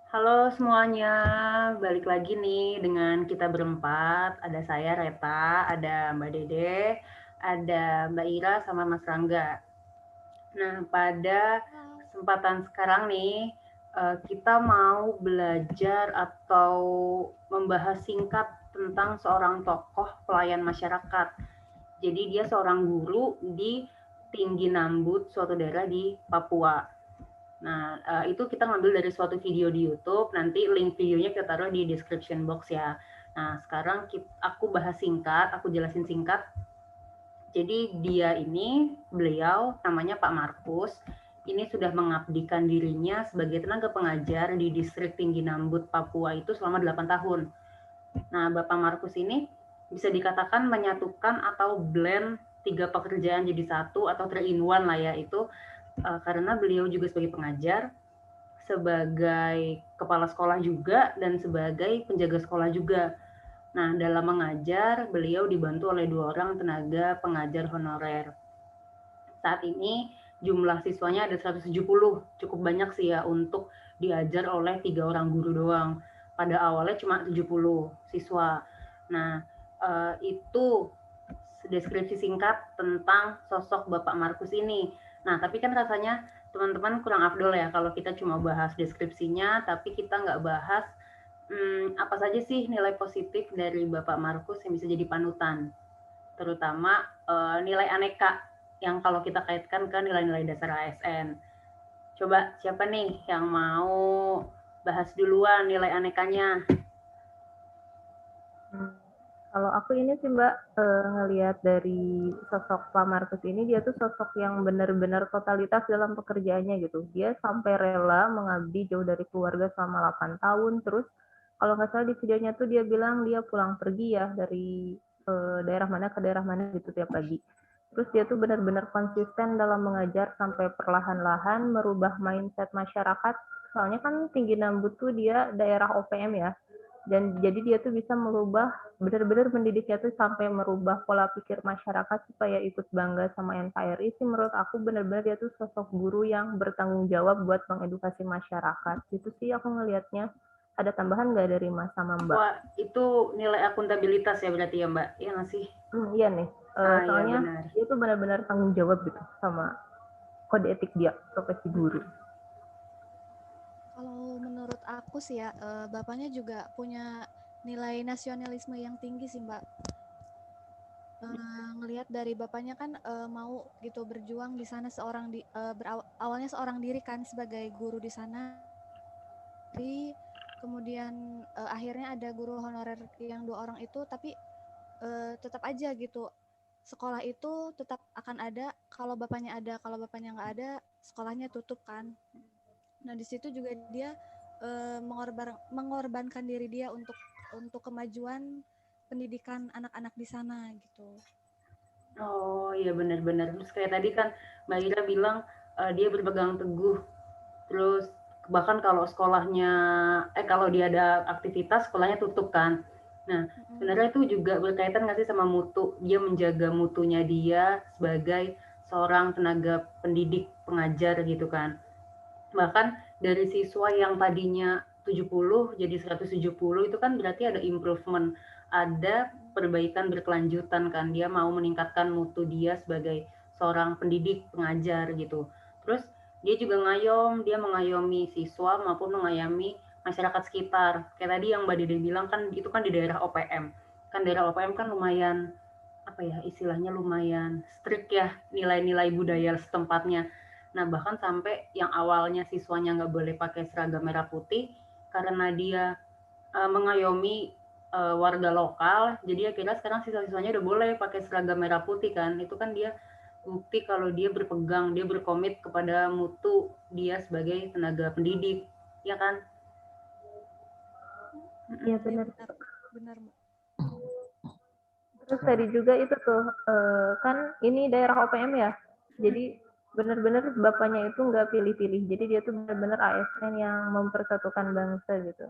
Halo semuanya, balik lagi nih dengan kita berempat. Ada saya Reta, ada Mbak Dede, ada Mbak Ira sama Mas Rangga. Nah, pada kesempatan sekarang nih, kita mau belajar atau membahas singkat tentang seorang tokoh pelayan masyarakat. Jadi dia seorang guru di Tinggi Nambut, suatu daerah di Papua. Nah, itu kita ngambil dari suatu video di YouTube, nanti link videonya kita taruh di description box ya. Nah, sekarang aku bahas singkat, aku jelasin singkat. Jadi beliau namanya Pak Markus, ini sudah mengabdikan dirinya sebagai tenaga pengajar di Distrik Tinggi Nambut, Papua itu selama 8 tahun. Nah, Bapak Markus ini bisa dikatakan menyatukan atau blend 3 pekerjaan jadi satu atau 3 in 1 lah ya, itu karena beliau juga sebagai pengajar, sebagai kepala sekolah juga, dan sebagai penjaga sekolah juga. Nah, dalam mengajar, beliau dibantu oleh 2 orang tenaga pengajar honorer. Saat ini jumlah siswanya ada 170, cukup banyak sih ya untuk diajar oleh 3 orang guru doang. Pada awalnya cuma 70 siswa. Nah, itu deskripsi singkat tentang sosok Bapak Markus ini. Nah, tapi kan rasanya teman-teman kurang afdol ya kalau kita cuma bahas deskripsinya, tapi kita nggak bahas apa saja sih nilai positif dari Bapak Markus yang bisa jadi panutan, terutama nilai aneka yang kalau kita kaitkan ke nilai-nilai dasar ASN. Coba siapa nih yang mau bahas duluan nilai anekanya? Kalau aku ini sih Mbak, ngelihat dari sosok Pak Markus ini, dia tuh sosok yang benar-benar totalitas dalam pekerjaannya gitu. Dia sampai rela mengabdi jauh dari keluarga selama 8 tahun, terus kalau nggak salah di videonya tuh dia bilang dia pulang pergi ya dari daerah mana ke daerah mana gitu tiap pagi. Terus dia tuh benar-benar konsisten dalam mengajar sampai perlahan-lahan merubah mindset masyarakat. Soalnya kan Tinggi Nambut tuh dia daerah OPM ya, dan jadi dia tuh bisa merubah, benar-benar mendidiknya tuh sampai merubah pola pikir masyarakat supaya ikut bangga sama NKRI sih. Menurut aku benar-benar dia tuh sosok guru yang bertanggung jawab buat mengedukasi masyarakat. Itu sih aku ngelihatnya. Ada tambahan nggak dari Mas sama Mbak? Wah, itu nilai akuntabilitas ya berarti ya Mbak? Iya nggak sih? Iya nih. Iya Soalnya benar. dia tuh benar-benar tanggung jawab gitu sama kode etik dia, profesi guru. Kalau menurut aku sih ya, bapaknya juga punya nilai nasionalisme yang tinggi sih Mbak. Ngelihat dari bapaknya kan mau gitu berjuang di sana awalnya seorang diri kan sebagai guru di sana. Kemudian akhirnya ada guru honorer yang 2 orang itu, tapi tetap aja gitu sekolah itu tetap akan ada kalau bapaknya ada, kalau bapaknya nggak ada sekolahnya tutup kan. Nah di situ juga dia mengorbankan diri dia untuk kemajuan pendidikan anak-anak di sana gitu. Oh iya benar-benar. Terus kayak tadi kan Mbak Ira bilang dia berpegang teguh. Terus bahkan kalau kalau dia ada aktivitas sekolahnya tutup kan. Nah sebenarnya itu juga berkaitan nggak sih sama mutu? Dia menjaga mutunya dia sebagai seorang tenaga pendidik pengajar gitu kan. Bahkan dari siswa yang tadinya 70 jadi 170 itu kan berarti ada improvement, ada perbaikan berkelanjutan kan. Dia mau meningkatkan mutu dia sebagai seorang pendidik, pengajar gitu. Terus dia juga dia mengayomi siswa maupun mengayomi masyarakat sekitar. Kayak tadi yang Mbak Dede bilang kan itu kan di daerah OPM. Kan daerah OPM kan lumayan apa ya istilahnya lumayan strict ya nilai-nilai budaya setempatnya. Nah bahkan sampai yang awalnya siswanya nggak boleh pakai seragam merah putih karena dia mengayomi warga lokal, jadi akhirnya sekarang siswa-siswanya udah boleh pakai seragam merah putih kan. Itu kan dia bukti kalau dia berpegang, dia berkomit kepada mutu dia sebagai tenaga pendidik, ya kan? Iya Iya benar. benar, benar. Terus tadi juga itu tuh, kan ini daerah OPM ya, jadi benar-benar bapaknya itu nggak pilih-pilih, jadi dia tuh benar-benar ASN yang mempersatukan bangsa gitu.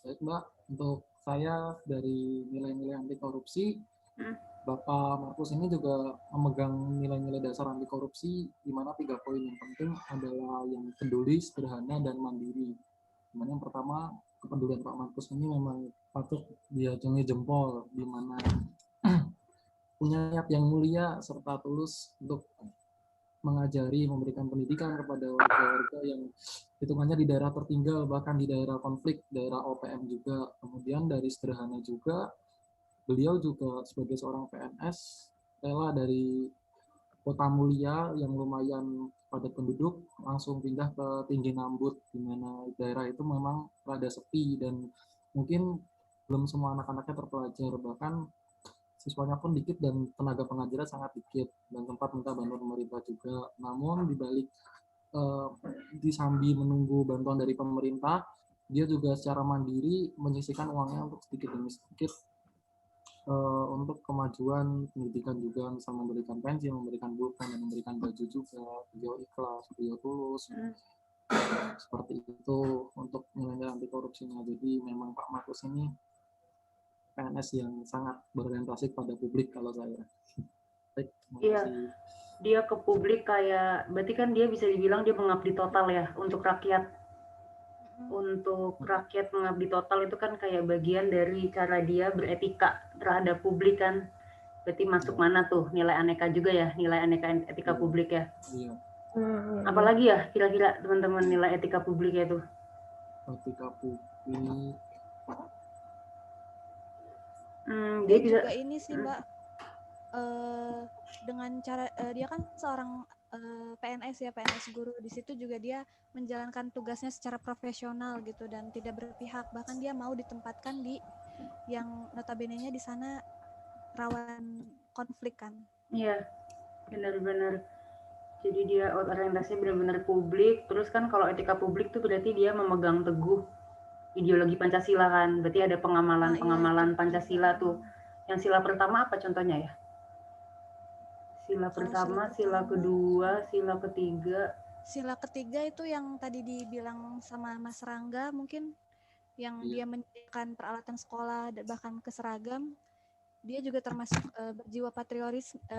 Baik Mbak, untuk saya dari nilai-nilai anti korupsi, Bapak Markus ini juga memegang nilai-nilai dasar anti korupsi, di mana 3 poin yang penting adalah yang peduli, sederhana, dan mandiri. Dimana yang pertama, kepedulian Pak Markus ini memang patut diacungi jempol, di mana punya niat yang mulia serta tulus untuk mengajari, memberikan pendidikan kepada warga-warga yang hitungannya di daerah tertinggal, bahkan di daerah konflik, daerah OPM juga. Kemudian dari sederhana juga, beliau juga sebagai seorang PNS rela dari kota mulia yang lumayan padat penduduk langsung pindah ke Tinggi Nambut, di mana daerah itu memang rada sepi dan mungkin belum semua anak-anaknya terpelajar, bahkan siswanya pun dikit dan tenaga pengajarnya sangat dikit dan tempat minta bantuan pemerintah juga. Namun dibalik disambi menunggu bantuan dari pemerintah, dia juga secara mandiri menyisihkan uangnya untuk sedikit demi sedikit untuk kemajuan pendidikan juga, misal memberikan pensil, memberikan pulpen, dan memberikan baju juga. Beliau ikhlas, beliau tulus, seperti itu untuk nilai anti korupsinya. Jadi memang Pak Markus ini PNS yang sangat berorientasi pada publik kalau saya. Baik, Iya, dia ke publik kayak, berarti kan dia bisa dibilang dia mengabdi total ya untuk rakyat. Untuk rakyat mengabdi total itu kan kayak bagian dari cara dia beretika terhadap publik kan. Berarti masuk mana tuh nilai aneka juga ya, nilai aneka etika publik ya. Iya. Apalagi ya kira-kira teman-teman nilai etika publiknya itu? Dia Etika publik. Dia bisa, juga ini sih Mbak, dengan cara dia kan seorang PNS ya, PNS guru. Di situ juga dia menjalankan tugasnya secara profesional gitu dan tidak berpihak. Bahkan dia mau ditempatkan di yang notabene-nya di sana rawan konflik kan. Iya, benar-benar. Jadi dia orientasinya benar-benar publik. Terus kan kalau etika publik tuh berarti dia memegang teguh ideologi Pancasila kan. Berarti ada pengamalan Pancasila tuh. Yang sila pertama apa contohnya ya? Sila pertama, sila kedua, sila ketiga. Sila ketiga itu yang tadi dibilang sama Mas Rangga mungkin, yang dia menyediakan peralatan sekolah dan bahkan ke seragam. Dia juga termasuk berjiwa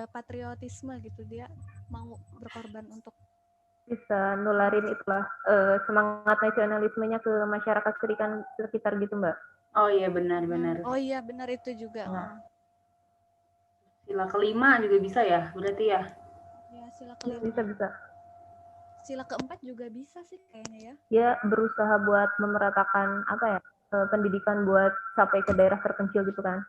patriotisme gitu. Dia mau berkorban untuk bisa nularin itulah semangat nasionalismenya ke masyarakat sekitar gitu Mbak. Oh iya benar-benar. Oh iya benar itu juga. Sila kelima juga bisa ya berarti ya? Ya sila kelima. Bisa. Sila keempat juga bisa sih kayaknya ya. Dia berusaha buat memeratakan apa ya, pendidikan buat sampai ke daerah terpencil gitu kan.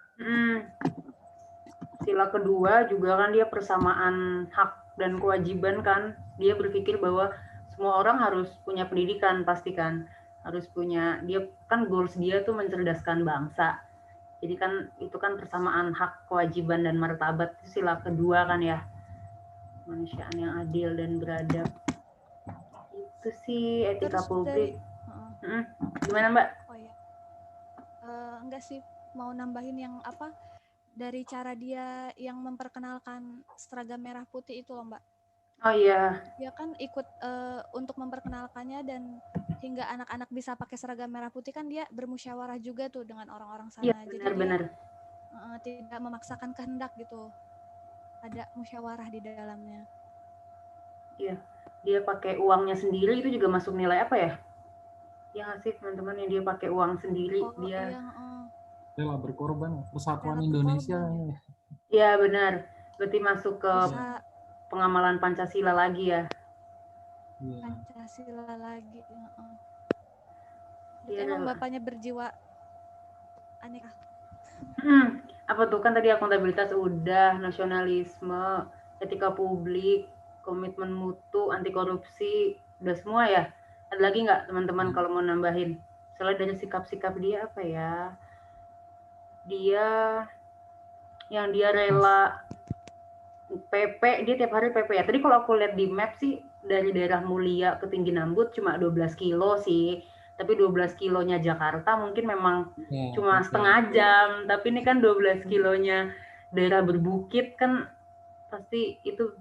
Sila kedua juga kan dia persamaan hak dan kewajiban kan. Dia berpikir bahwa semua orang harus punya pendidikan pasti kan. Harus punya, dia kan goals dia tuh mencerdaskan bangsa. Jadi kan itu kan persamaan hak, kewajiban, dan martabat. Itu sila kedua kan ya. Kemanusiaan yang adil dan beradab. Itu sih etika publik. Gimana Mbak? Oh ya. Enggak sih, mau nambahin yang apa, dari cara dia yang memperkenalkan seragam merah putih itu loh Mbak. Oh iya. Dia kan ikut untuk memperkenalkannya, dan hingga anak-anak bisa pakai seragam merah putih kan dia bermusyawarah juga tuh dengan orang-orang sana. Iya, benar-benar. Jadi dia tidak memaksakan kehendak gitu. Ada musyawarah di dalamnya. Iya, dia pakai uangnya sendiri, itu juga masuk nilai apa ya? Ya nggak sih teman-teman, yang dia pakai uang sendiri, dia rela berkorban, persatuan Indonesia. Iya benar, berarti masuk ke pengamalan Pancasila lagi ya. Pancasila lagi. Emang bapaknya berjiwa aneka. Apa tuh, kan tadi akuntabilitas udah, nasionalisme, etika publik, komitmen mutu, anti korupsi, udah semua ya. Ada lagi nggak teman-teman kalau mau nambahin? Soalnya dari sikap-sikap dia apa ya? Dia yang dia rela PP, dia tiap hari PP ya. Tadi kalau aku lihat di map sih dari daerah Mulia ke Tinggi Nambut cuma 12 kilo sih. Tapi 12 kilonya Jakarta mungkin memang cuma setengah jam. Tapi ini kan 12 kilonya daerah berbukit kan, pasti itu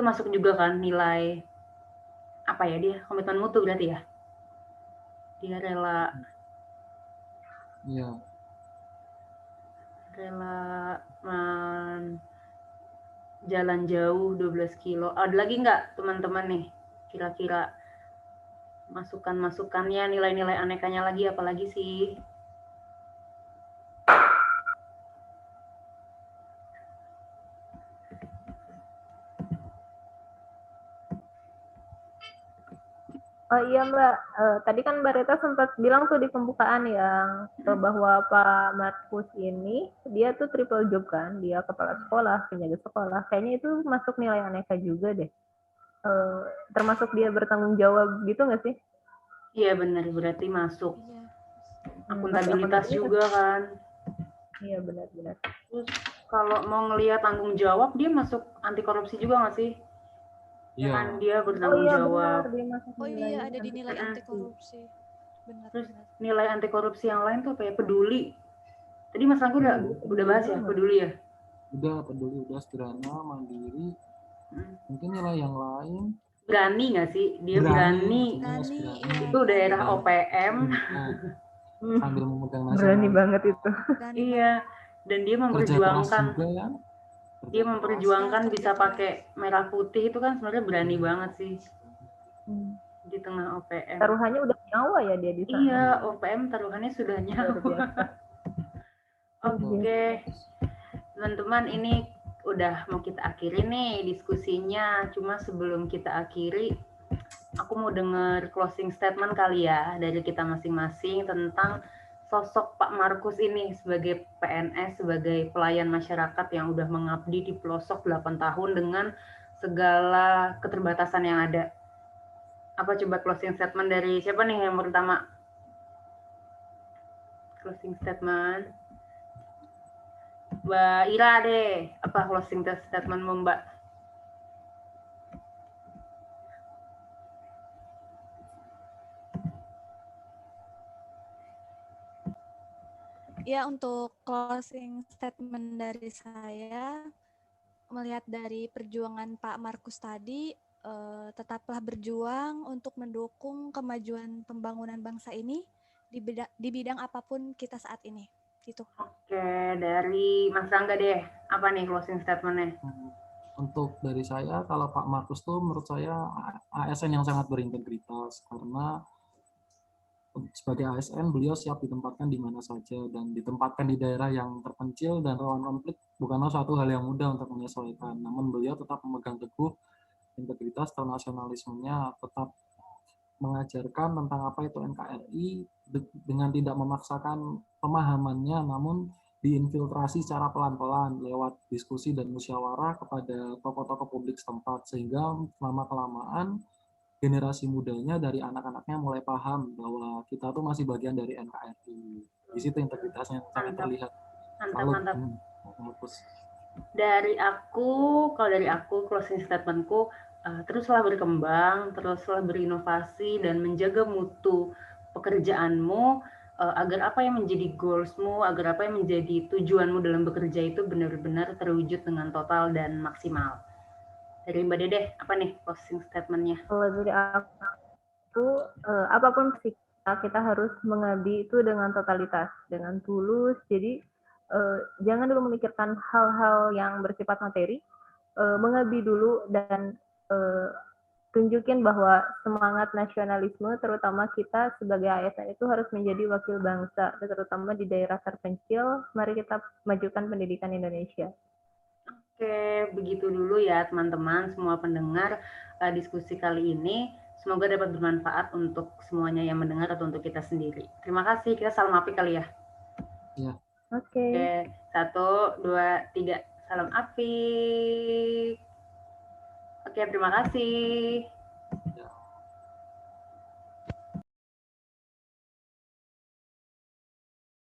masuk juga kan nilai apa ya, dia komitmen mutu berarti ya. Dia rela jalan jauh 12 kilo. Ada lagi nggak teman-teman nih kira-kira masukan-masukannya, nilai-nilai anekanya lagi apalagi sih? Oh iya Mbak, tadi kan Mbak Rita sempat bilang tuh di pembukaan yang bahwa Pak Markus ini dia tuh triple job kan, dia kepala sekolah, penjaga sekolah. Kayaknya itu masuk nilai aneka juga deh. Termasuk dia bertanggung jawab gitu nggak sih? Iya benar, berarti masuk. Iya. Akuntabilitas juga kan. Iya benar-benar. Terus kalau mau ngelihat tanggung jawab, dia masuk anti korupsi juga nggak sih? Ya kan dia bertanggung jawab. Benar, dia masuk Oh nilai iya, ada di nilai anti korupsi. Benar. Terus nilai anti korupsi yang lain tuh kayak peduli. Tadi Mas Rangga udah bahas ya peduli ya? Udah peduli, udah sederhana, mandiri. Mungkin nilai yang lain. Berani nggak sih? Dia berani. Itu daerah OPM. Sambil memegang nasional. Berani banget itu. Iya. Dan dia memperjuangkan. Juga, ya? Dia memperjuangkan bisa pakai merah putih itu kan sebenarnya berani banget sih. Di tengah OPM. Taruhannya udah nyawa ya dia di sana. Iya, OPM taruhannya sudah nyawa. Oke. Teman-teman, ini udah mau kita akhiri nih diskusinya. Cuma sebelum kita akhiri, aku mau dengar closing statement kali ya dari kita masing-masing tentang sosok Pak Markus ini sebagai PNS, sebagai pelayan masyarakat yang udah mengabdi di pelosok 8 tahun dengan segala keterbatasan yang ada. Apa coba closing statement dari siapa nih yang pertama? Closing statement. Mbak Ira deh, apa closing statementmu Mbak? Ya, untuk closing statement dari saya, melihat dari perjuangan Pak Markus tadi, tetaplah berjuang untuk mendukung kemajuan pembangunan bangsa ini di bidang apapun kita saat ini. Gitu. Oke, dari Mas Rangga deh, apa nih closing statement-nya? Untuk dari saya, kalau Pak Markus tuh menurut saya ASN yang sangat berintegritas, karena sebagai ASN beliau siap ditempatkan di mana saja dan ditempatkan di daerah yang terpencil dan rawan konflik bukanlah suatu hal yang mudah untuk menyesuaikan. Namun beliau tetap memegang teguh integritas atau nasionalismenya, tetap mengajarkan tentang apa itu NKRI dengan tidak memaksakan pemahamannya, namun diinfiltrasi secara pelan-pelan lewat diskusi dan musyawarah kepada tokoh-tokoh publik setempat, sehingga lama-kelamaan generasi mudanya dari anak-anaknya mulai paham bahwa kita tuh masih bagian dari NKRI. Di situ integritasnya sangat terlihat. Mantap. Kalau dari aku closing statementku, teruslah berkembang, teruslah berinovasi dan menjaga mutu pekerjaanmu agar apa yang menjadi goalsmu, agar apa yang menjadi tujuanmu dalam bekerja itu benar-benar terwujud dengan total dan maksimal. Dari Mbak Dedeh, apa nih closing statement-nya? Kalau dari aku, apapun kita harus mengabdi itu dengan totalitas, dengan tulus. Jadi jangan dulu memikirkan hal-hal yang bersifat materi, mengabdi dulu dan tunjukin bahwa semangat nasionalisme, terutama kita sebagai ASN itu harus menjadi wakil bangsa, terutama di daerah terpencil. Mari kita majukan pendidikan Indonesia. Oke, begitu dulu ya teman-teman, semua pendengar diskusi kali ini. Semoga dapat bermanfaat untuk semuanya yang mendengar atau untuk kita sendiri. Terima kasih, kita salam api kali ya. Ya. Oke, 1, 2, 3, salam api. Oke, terima kasih.